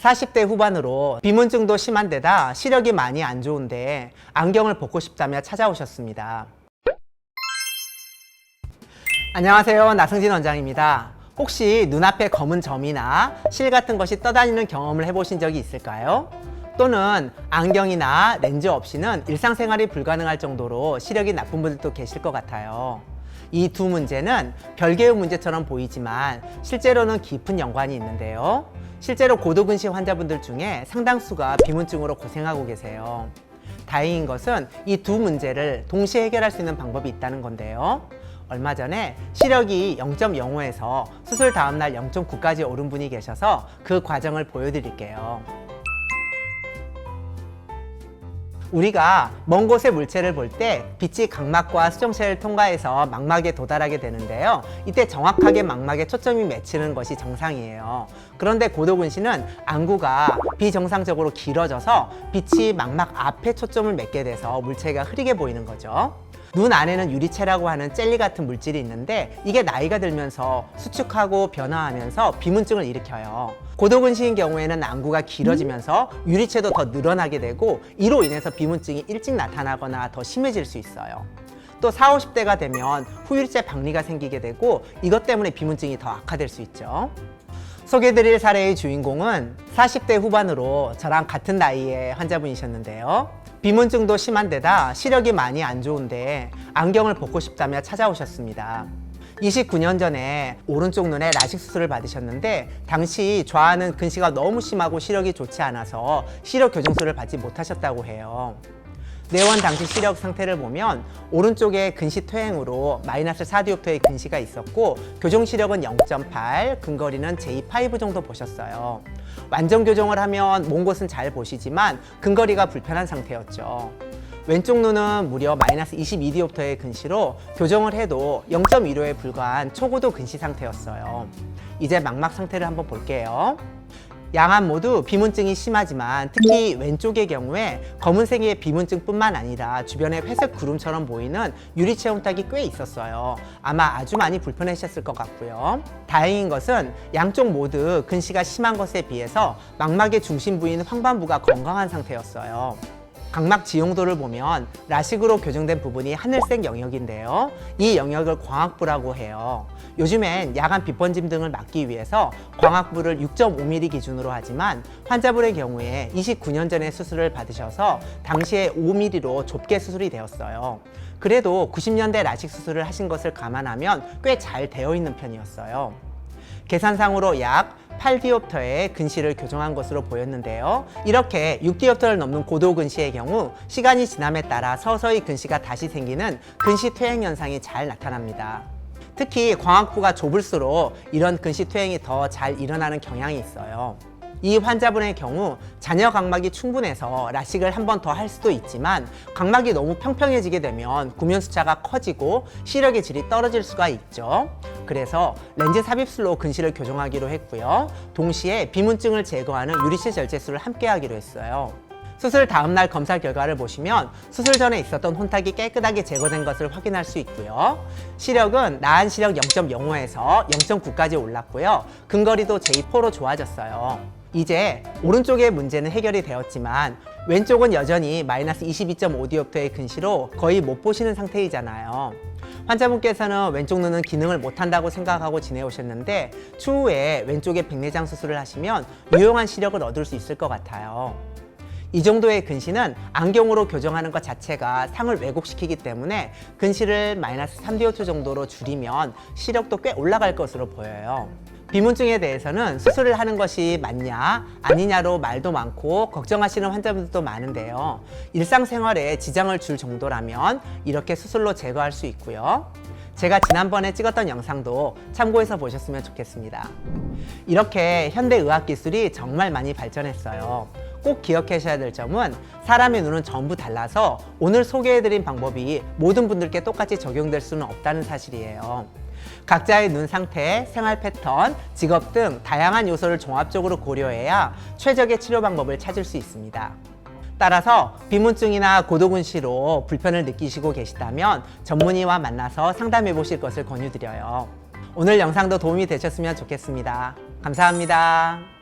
40대 후반으로 비문증도 심한 데다 시력이 많이 안 좋은데 안경을 벗고 싶다며 찾아오셨습니다. 안녕하세요, 나승진 원장입니다. 혹시 눈앞에 검은 점이나 실 같은 것이 떠다니는 경험을 해보신 적이 있을까요? 또는 안경이나 렌즈 없이는 일상생활이 불가능할 정도로 시력이 나쁜 분들도 계실 것 같아요. 이 두 문제는 별개의 문제처럼 보이지만 실제로는 깊은 연관이 있는데요. 실제로 고도근시 환자분들 중에 상당수가 비문증으로 고생하고 계세요. 다행인 것은 이 두 문제를 동시에 해결할 수 있는 방법이 있다는 건데요. 얼마 전에 시력이 0.05에서 수술 다음날 0.9까지 오른 분이 계셔서 그 과정을 보여드릴게요. 우리가 먼 곳의 물체를 볼 때 빛이 각막과 수정체를 통과해서 망막에 도달하게 되는데요. 이때 정확하게 망막에 초점이 맺히는 것이 정상이에요. 그런데 고도근시는 안구가 비정상적으로 길어져서 빛이 망막 앞에 초점을 맺게 돼서 물체가 흐리게 보이는 거죠. 눈 안에는 유리체라고 하는 젤리 같은 물질이 있는데 이게 나이가 들면서 수축하고 변화하면서 비문증을 일으켜요. 고도근시인 경우에는 안구가 길어지면서 유리체도 더 늘어나게 되고 이로 인해서 비문증이 일찍 나타나거나 더 심해질 수 있어요. 또 40, 50대가 되면 후유리체 박리가 생기게 되고 이것 때문에 비문증이 더 악화될 수 있죠. 소개해드릴 사례의 주인공은 40대 후반으로 저랑 같은 나이의 환자분이셨는데요. 비문증도 심한 데다 시력이 많이 안 좋은데 안경을 벗고 싶다며 찾아오셨습니다. 29년 전에 오른쪽 눈에 라식 수술을 받으셨는데 당시 좌안은 근시가 너무 심하고 시력이 좋지 않아서 시력 교정술을 받지 못하셨다고 해요. 내원 당시 시력 상태를 보면 오른쪽에 근시 퇴행으로 마이너스 4디옵터의 근시가 있었고 교정 시력은 0.8, 근거리는 J5 정도 보셨어요. 완전 교정을 하면 먼 곳은 잘 보시지만 근거리가 불편한 상태였죠. 왼쪽 눈은 무려 마이너스 22디옵터의 근시로 교정을 해도 0.15에 불과한 초고도 근시 상태였어요. 이제 망막 상태를 한번 볼게요. 양안 모두 비문증이 심하지만 특히 왼쪽의 경우에 검은색의 비문증뿐만 아니라 주변에 회색 구름처럼 보이는 유리체 혼탁이 꽤 있었어요. 아마 아주 많이 불편하셨을 것 같고요. 다행인 것은 양쪽 모두 근시가 심한 것에 비해서 망막의 중심 부인 황반부가 건강한 상태였어요. 각막 지용도를 보면 라식으로 교정된 부분이 하늘색 영역인데요. 이 영역을 광학부라고 해요. 요즘엔 야간 빛번짐 등을 막기 위해서 광학부를 6.5mm 기준으로 하지만 환자분의 경우에 29년 전에 수술을 받으셔서 당시에 5mm로 좁게 수술이 되었어요. 그래도 90년대 라식 수술을 하신 것을 감안하면 꽤 잘 되어 있는 편이었어요. 계산상으로 약 8디옵터의 근시를 교정한 것으로 보였는데요. 이렇게 6디옵터를 넘는 고도근시의 경우 시간이 지남에 따라 서서히 근시가 다시 생기는 근시 퇴행 현상이 잘 나타납니다. 특히 광학부가 좁을수록 이런 근시 퇴행이 더 잘 일어나는 경향이 있어요. 이 환자분의 경우 잔여 각막이 충분해서 라식을 한 번 더 할 수도 있지만 각막이 너무 평평해지게 되면 구면 수차가 커지고 시력의 질이 떨어질 수가 있죠. 그래서 렌즈 삽입술로 근시를 교정하기로 했고요. 동시에 비문증을 제거하는 유리체 절제술을 함께 하기로 했어요. 수술 다음날 검사 결과를 보시면 수술 전에 있었던 혼탁이 깨끗하게 제거된 것을 확인할 수 있고요. 시력은 나은 시력 0.05에서 0.9까지 올랐고요. 근거리도 J4로 좋아졌어요. 이제 오른쪽의 문제는 해결이 되었지만 왼쪽은 여전히 마이너스 22.5디옵터의 근시로 거의 못 보시는 상태이잖아요. 환자분께서는 왼쪽 눈은 기능을 못한다고 생각하고 지내오셨는데 추후에 왼쪽에 백내장 수술을 하시면 유용한 시력을 얻을 수 있을 것 같아요. 이 정도의 근시는 안경으로 교정하는 것 자체가 상을 왜곡시키기 때문에 근시를 마이너스 3디옵터 정도로 줄이면 시력도 꽤 올라갈 것으로 보여요. 비문증에 대해서는 수술을 하는 것이 맞냐 아니냐로 말도 많고 걱정하시는 환자분들도 많은데요. 일상생활에 지장을 줄 정도라면 이렇게 수술로 제거할 수 있고요. 제가 지난번에 찍었던 영상도 참고해서 보셨으면 좋겠습니다. 이렇게 현대의학 기술이 정말 많이 발전했어요. 꼭 기억하셔야 될 점은 사람의 눈은 전부 달라서 오늘 소개해드린 방법이 모든 분들께 똑같이 적용될 수는 없다는 사실이에요. 각자의 눈 상태, 생활 패턴, 직업 등 다양한 요소를 종합적으로 고려해야 최적의 치료 방법을 찾을 수 있습니다. 따라서 비문증이나 고도근시로 불편을 느끼시고 계시다면 전문의와 만나서 상담해 보실 것을 권유드려요. 오늘 영상도 도움이 되셨으면 좋겠습니다. 감사합니다.